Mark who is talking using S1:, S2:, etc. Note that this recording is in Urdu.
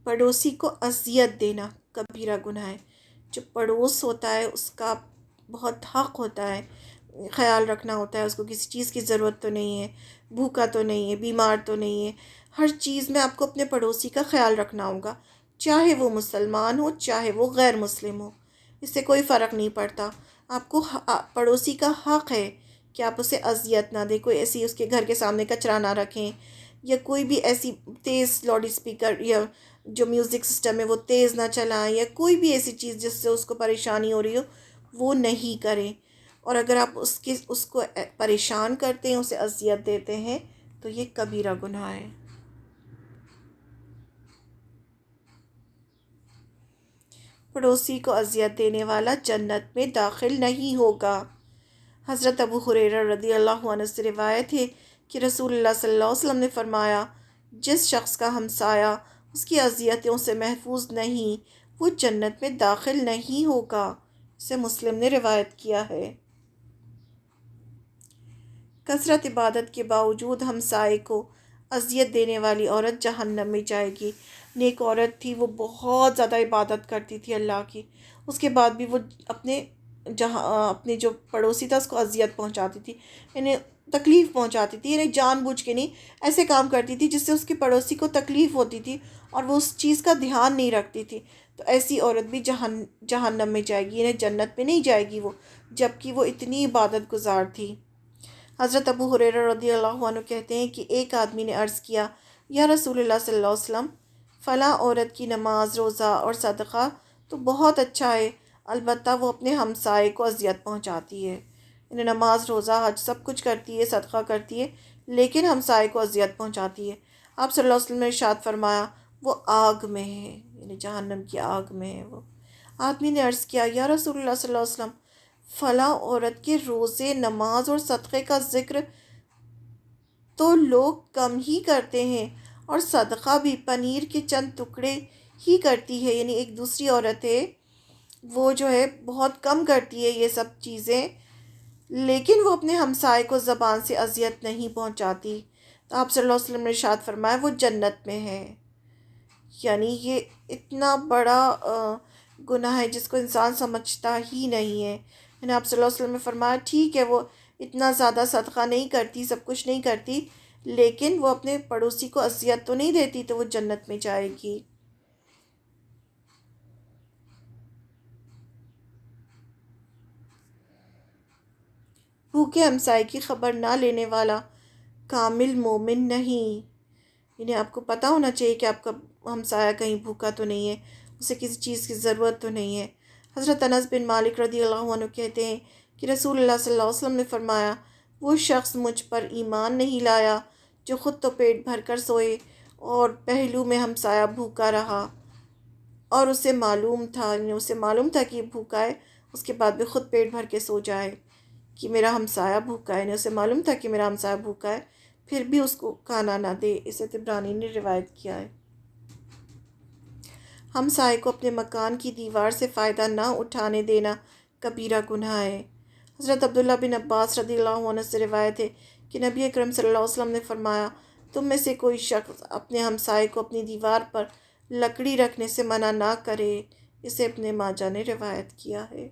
S1: پڑوسی کو اذیت دینا کبیرہ گناہ ہے۔ جو پڑوس ہوتا ہے اس کا بہت حق ہوتا ہے، خیال رکھنا ہوتا ہے، اس کو کسی چیز کی ضرورت تو نہیں ہے، بھوکا تو نہیں ہے، بیمار تو نہیں ہے، ہر چیز میں آپ کو اپنے پڑوسی کا خیال رکھنا ہوگا، چاہے وہ مسلمان ہو چاہے وہ غیر مسلم ہو، اس سے کوئی فرق نہیں پڑتا۔ آپ کو پڑوسی کا حق ہے کہ آپ اسے اذیت نہ دیں، کوئی ایسی اس کے گھر کے سامنے کچرا نہ رکھیں، یا کوئی بھی ایسی تیز لاؤڈ اسپیکر یا جو میوزک سسٹم ہے وہ تیز نہ چلائیں، یا کوئی بھی ایسی چیز جس سے اس کو پریشانی ہو رہی ہو وہ نہیں کریں۔ اور اگر آپ اس کو پریشان کرتے ہیں، اسے اذیت دیتے ہیں، تو یہ کبیرہ گناہ ہے۔ پڑوسی کو اذیت دینے والا جنت میں داخل نہیں ہوگا۔ حضرت ابو ہریرہ رضی اللہ عنہ سے روایت ہے کہ رسول اللہ صلی اللہ علیہ وسلم نے فرمایا، جس شخص کا ہمسایہ اس کی اذیتوں سے محفوظ نہیں، وہ جنت میں داخل نہیں ہوگا۔ اسے مسلم نے روایت کیا ہے۔ کثرت عبادت کے باوجود ہمسائے کو اذیت دینے والی عورت جہنم میں جائے گی۔ نیک عورت تھی، وہ بہت زیادہ عبادت کرتی تھی اللہ کی، اس کے بعد بھی وہ اپنے جو پڑوسی تھا اس کو اذیت پہنچاتی تھی، یعنی تکلیف پہنچاتی تھی، یعنی جان بوجھ کے نہیں، ایسے کام کرتی تھی جس سے اس کے پڑوسی کو تکلیف ہوتی تھی اور وہ اس چیز کا دھیان نہیں رکھتی تھی، تو ایسی عورت بھی جہنم میں جائے گی، یعنی جنت میں نہیں جائے گی وہ، جبکہ وہ اتنی عبادت گزار تھی۔ حضرت ابو ہریرہ رضی اللہ عنہ کہتے ہیں کہ ایک آدمی نے عرض کیا، یا رسول اللہ صلی اللہ علیہ وسلم، فلاں عورت کی نماز، روزہ اور صدقہ تو بہت اچھا ہے، البتہ وہ اپنے ہمسائے کو اذیت پہنچاتی ہے، یعنی نماز، روزہ، حج سب کچھ کرتی ہے، صدقہ کرتی ہے، لیکن ہمسائے کو اذیت پہنچاتی ہے۔ آپ صلی اللہ علیہ وسلم نے ارشاد فرمایا، وہ آگ میں ہے، یعنی جہنم کی آگ میں ہے وہ۔ آدمی نے عرض کیا، یا رسول اللہ صلی اللہ علیہ وسلم، فلاں عورت کے روزے، نماز اور صدقے کا ذکر تو لوگ کم ہی کرتے ہیں، اور صدقہ بھی پنیر کے چند ٹکڑے ہی کرتی ہے، یعنی ایک دوسری عورت ہے وہ جو ہے بہت کم کرتی ہے یہ سب چیزیں، لیکن وہ اپنے ہمسائے کو زبان سے اذیت نہیں پہنچاتی، تو آپ صلی اللہ علیہ وسلم نے ارشاد فرمایا وہ جنت میں ہے۔ یعنی یہ اتنا بڑا گناہ ہے جس کو انسان سمجھتا ہی نہیں ہے۔ یعنی آپ صلی اللہ علیہ وسلم نے فرمایا ٹھیک ہے وہ اتنا زیادہ صدقہ نہیں کرتی، سب کچھ نہیں کرتی، لیکن وہ اپنے پڑوسی کو اذیت تو نہیں دیتی، تو وہ جنت میں جائے گی۔ بھوکے ہمسائے کی خبر نہ لینے والا کامل مومن نہیں۔ یعنی آپ کو پتہ ہونا چاہیے کہ آپ کا ہمسایہ کہیں بھوکا تو نہیں ہے، اسے کسی چیز کی ضرورت تو نہیں ہے۔ حضرت انس بن مالک رضی اللہ عنہ کہتے ہیں کہ رسول اللہ صلی اللہ علیہ وسلم نے فرمایا، وہ شخص مجھ پر ایمان نہیں لایا جو خود تو پیٹ بھر کر سوئے اور پہلو میں ہمسایہ بھوکا رہا، اور اسے معلوم تھا، یعنی اسے معلوم تھا کہ یہ بھوکا ہے، اس کے بعد بھی خود پیٹ بھر کے سو جائے کہ میرا ہمسایہ بھوکا ہے، یعنی اسے معلوم تھا کہ میرا ہمسایہ بھوکا ہے، پھر بھی اس کو کھانا نہ دے۔ اسے طبرانی نے روایت کیا ہے۔ ہمسائے کو اپنے مکان کی دیوار سے فائدہ نہ اٹھانے دینا کبیرہ گناہ ہے۔ حضرت عبداللہ بن عباس رضی اللہ عنہ سے روایت ہے کہ نبی اکرم صلی اللہ علیہ وسلم نے فرمایا، تم میں سے کوئی شخص اپنے ہمسائے کو اپنی دیوار پر لکڑی رکھنے سے منع نہ کرے۔ اسے ابن ماجہ نے روایت کیا ہے۔